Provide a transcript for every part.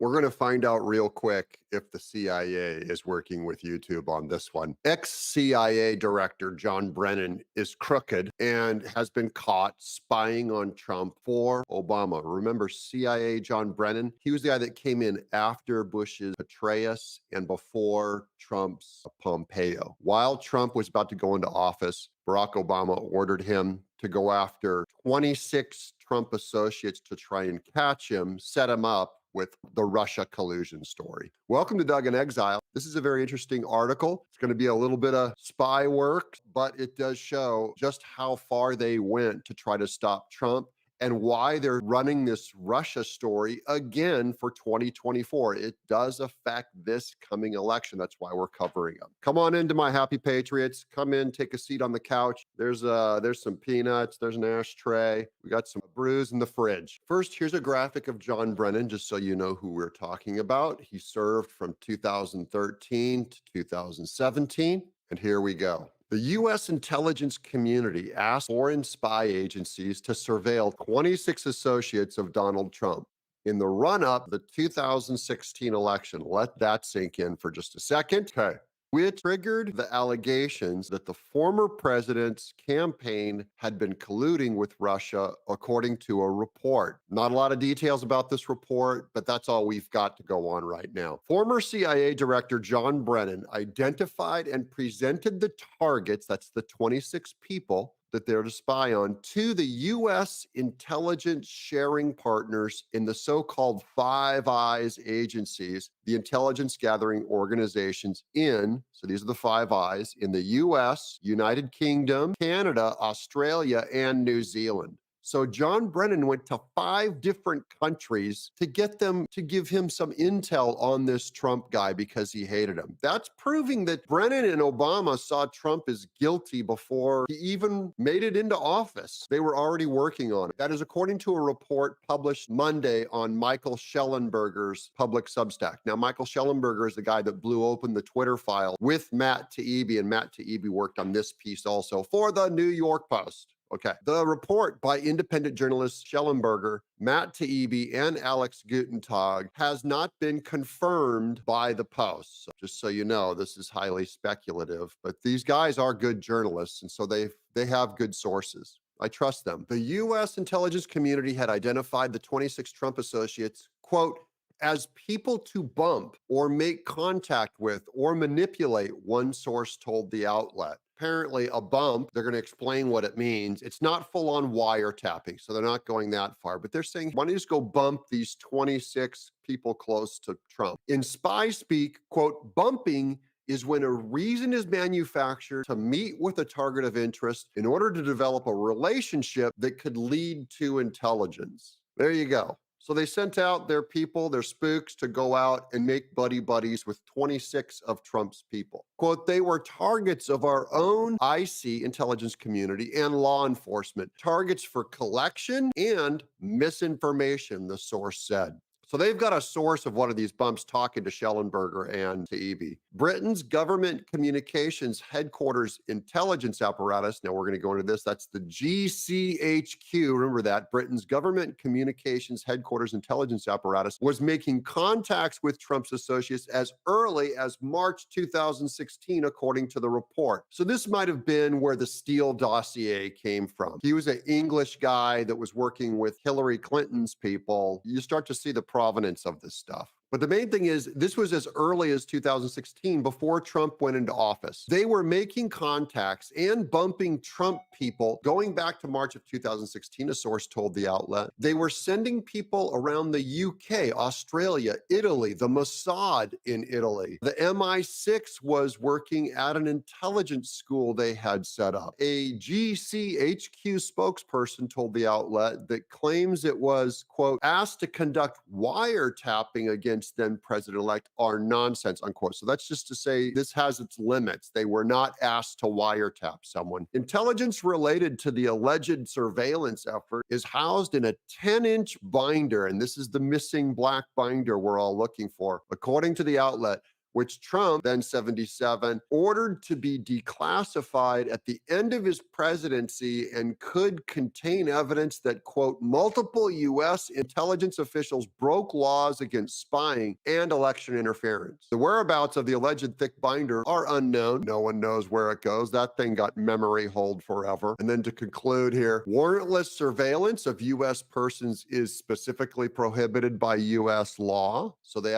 We're going to find out real quick if the CIA is working with YouTube on this one. Ex-CIA director John Brennan is crooked and has been caught spying on Trump for Obama. Remember CIA John Brennan? He was the guy that came in after Bush's Petraeus and before Trump's Pompeo. While Trump was about to go into office, Barack Obama ordered him to go after 26 Trump associates to try and catch him, set him up with the Russia collusion story. Welcome to Doug in Exile. This is a very interesting article. It's going to be a little bit of spy work, but it does show just how far they went to try to stop Trump and why they're running this Russia story again for 2024. It does affect this coming election. That's why we're covering them. Come on into my Happy Patriots. Come in, take a seat on the couch. There's some peanuts. There's an ashtray. We got some brews in the fridge. First, here's a graphic of John Brennan, just so you know who we're talking about. He served from 2013 to 2017. And here we go. The U.S. intelligence community asked foreign spy agencies to surveil 26 associates of Donald Trump in the run-up to the 2016 election. Let that sink in for just a second. Okay. Which triggered the allegations that the former president's campaign had been colluding with Russia, according to a report. Not a lot of details about this report, but that's all we've got to go on right now. Former CIA Director John Brennan identified and presented the targets, that's the 26 people, that they're to spy on, to the U.S. intelligence sharing partners in the so-called Five Eyes agencies, the intelligence gathering organizations so these are the Five Eyes, in the U.S., United Kingdom, Canada, Australia, and New Zealand. So John Brennan went to 5 different countries to get them to give him some intel on this Trump guy because he hated him. That's proving that Brennan and Obama saw Trump as guilty before he even made it into office. They were already working on it. That is according to a report published Monday on Michael Shellenberger's public Substack. Now, Michael Shellenberger is the guy that blew open the Twitter file with Matt Taibbi, and Matt Taibbi worked on this piece also for the New York Post. Okay. The report by independent journalists Shellenberger, Matt Taibbi, and Alex Gutentag has not been confirmed by the Post. So just so you know, this is highly speculative, but these guys are good journalists, and so they have good sources. I trust them. The U.S. intelligence community had identified the 26 Trump associates, quote, as people to bump or make contact with or manipulate, one source told the outlet. Apparently a bump, they're going to explain what it means. It's not full-on wiretapping, so they're not going that far, but they're saying, why don't you just go bump these 26 people close to Trump? In spy speak, quote, bumping is when a reason is manufactured to meet with a target of interest in order to develop a relationship that could lead to intelligence. There you go. So they sent out their people, their spooks, to go out and make buddies with 26 of Trump's people. Quote, they were targets of our own IC intelligence community and law enforcement, targets for collection and misinformation, the source said. So they've got a source of one of these bumps talking to Shellenberger and Taibbi. Britain's government communications headquarters intelligence apparatus, now we're going to go into this, that's the GCHQ, remember that, Britain's government communications headquarters intelligence apparatus, was making contacts with Trump's associates as early as March 2016, according to the report. So this might have been where the Steele dossier came from. He was an English guy that was working with Hillary Clinton's people. You start to see the provenance of this stuff. But the main thing is, this was as early as 2016, before Trump went into office. They were making contacts and bumping Trump people going back to March of 2016, a source told the outlet. They were sending people around the UK, Australia, Italy, the Mossad in Italy. The MI6 was working at an intelligence school they had set up. A GCHQ spokesperson told the outlet that claims it was, quote, asked to conduct wiretapping against then president-elect are nonsense, unquote. So that's just to say this has its limits. They were not asked to wiretap someone. Intelligence related to the alleged surveillance effort is housed in a 10-inch binder, and this is the missing black binder we're all looking for. According to the outlet, which Trump, then 77, ordered to be declassified at the end of his presidency and could contain evidence that, quote, multiple U.S. intelligence officials broke laws against spying and election interference. The whereabouts of the alleged thick binder are unknown. No one knows where it goes. That thing got memory hold forever. And then to conclude here, warrantless surveillance of U.S. persons is specifically prohibited by U.S. law. So they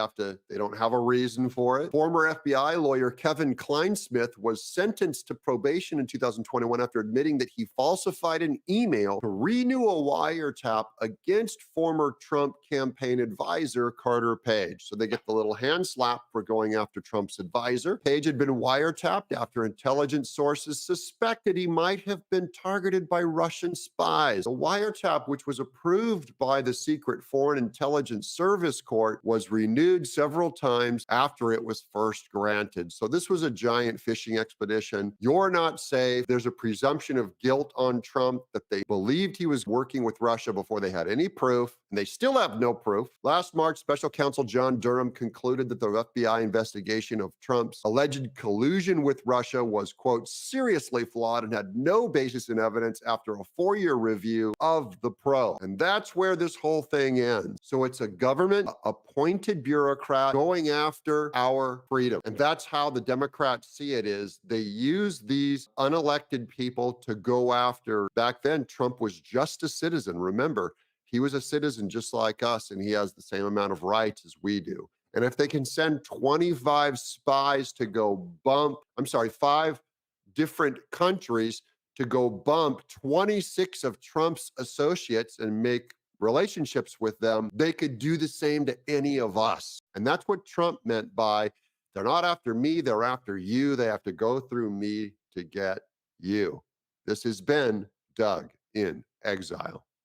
don't have a reason for it. Former FBI lawyer Kevin Kleinsmith was sentenced to probation in 2021 after admitting that he falsified an email to renew a wiretap against former Trump campaign advisor Carter Page. So they get the little hand slap for going after Trump's advisor. Page had been wiretapped after intelligence sources suspected he might have been targeted by Russian spies. A wiretap, which was approved by the Secret Foreign Intelligence Service Court, was renewed several times after it was first granted. So this was a giant fishing expedition. You're not safe. There's a presumption of guilt on Trump that they believed he was working with Russia before they had any proof, and they still have no proof. Last March, Special Counsel John Durham concluded that the FBI investigation of Trump's alleged collusion with Russia was, quote, seriously flawed and had no basis in evidence after a 4-year review of the probe. And that's where this whole thing ends. So it's a government appointed bureaucrat going after our freedom. And that's how the Democrats see it is they use these unelected people to go after. Back then, Trump was just a citizen. Remember, he was a citizen just like us, and he has the same amount of rights as we do. And if they can send 25 spies to go bump, 5 different countries to go bump 26 of Trump's associates and make relationships with them, they could do the same to any of us. And that's what Trump meant by, they're not after me, they're after you. They have to go through me to get you. This has been Doug in Exile.